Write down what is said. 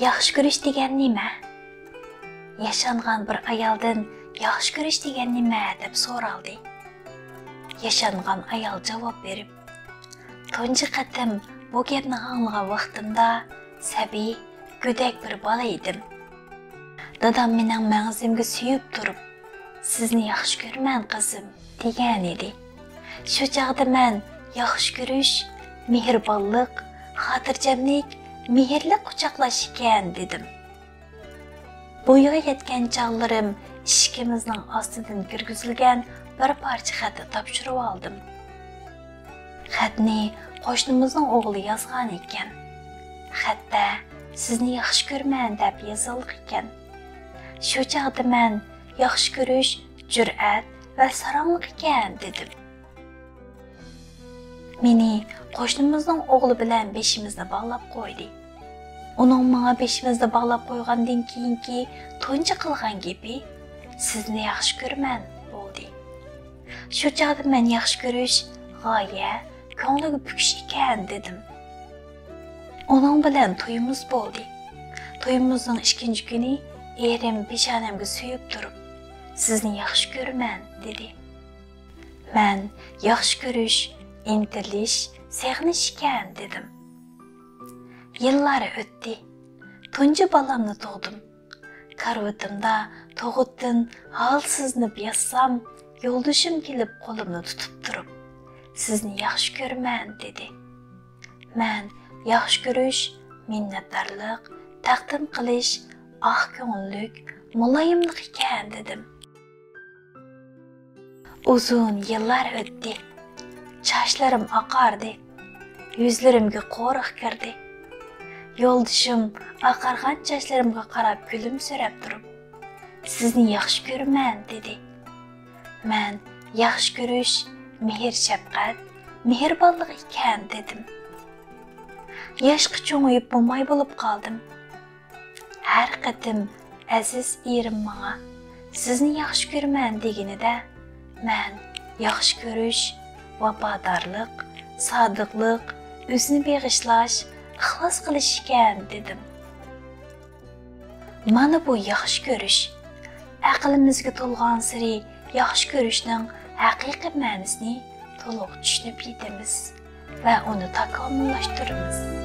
Yaxshi ko'rish degan nima? Yaşanğan bir ayaldan yaxshi ko'rish degan nima deb so'raldi. Yaşanğan ayal javob berib, "Tunji qatim bu gapni anglagan vaqtimda sabiy, go'dak bir bola edim. Dadam mening mag'zimga suyib turib, sizni yaxshi ko'rman qizim" degan edi. Shu chaqda men yaxshi ko'rish, mehribonlik, xotirjamlik, mehrli quchoqlash ekan dedim. Bo'yiga yetgan chog'larim ishkimizning ostidan kirgizilgan bir parcha xatni topshirib oldim. Xatni qo'shnimizning o'g'li yozgan ekan. Xatda sizni yaxshi ko'rman deb yozilgan ekan. Shu chog'da men yaxshi ko'rish, jur'at va sarong'lik ekan dedim. Meni qo'shnimizning o'g'li bilan beshimizni bog'lab qo'ydi. Uning menga beshimizni bog'lab qo'ygandan keyingi tunji qilgan gapi sizni yaxshi ko'rman bo'ldi. Shu chog'da men yaxshi ko'rish g'oya, ko'ngliga pukish ekan dedim. Uning bilan to'yimiz bo'ldi. To'yimizning ikkinchi kuni erim peshonamga suyib turib, sizni yaxshi ko'raman dedi. Men yaxshi ko'rish, intilish, seg'inish ekan dedim. Yıllar o'tdi. Tunji balamni tug'dim. Karvatimda tug'utdan halsizlanib yotsam, yo'ldoshim kelib qo'limni tutib turib, sizni yaxshi ko'raman dedi. Men yaxshi ko'rish, minnatdorlik, taqdim qilish, ah ko'ngillik, muloyimlik ekan dedim. Uzun yillar o'tdi. Sochlarim oqardi. Yuzlarimga qo'riq kirdi. Yo'ldoshim oqargan sochlarimga qarab kulimsirab turib, sizni yaxshi ko'raman dedi. Men yaxshi ko'rish, mehr-shafqat, mehribonlik ekan dedim. Yoshga cho'ng'ib bo'lmay bo'lib qoldim. Har qatim aziz erim menga sizni yaxshi ko'raman deganida, men yaxshi ko'rish, vafodorlik, sodiqlik, o'zini beg'ishlash, ixlos qilish ekan dedim. Mana bu yaxshi ko'rish. Aqlimizga to'lgan siri yaxshi ko'rishning haqiqiy ma'nosini to'liq tushunib yetamiz va uni takomillashtiramiz.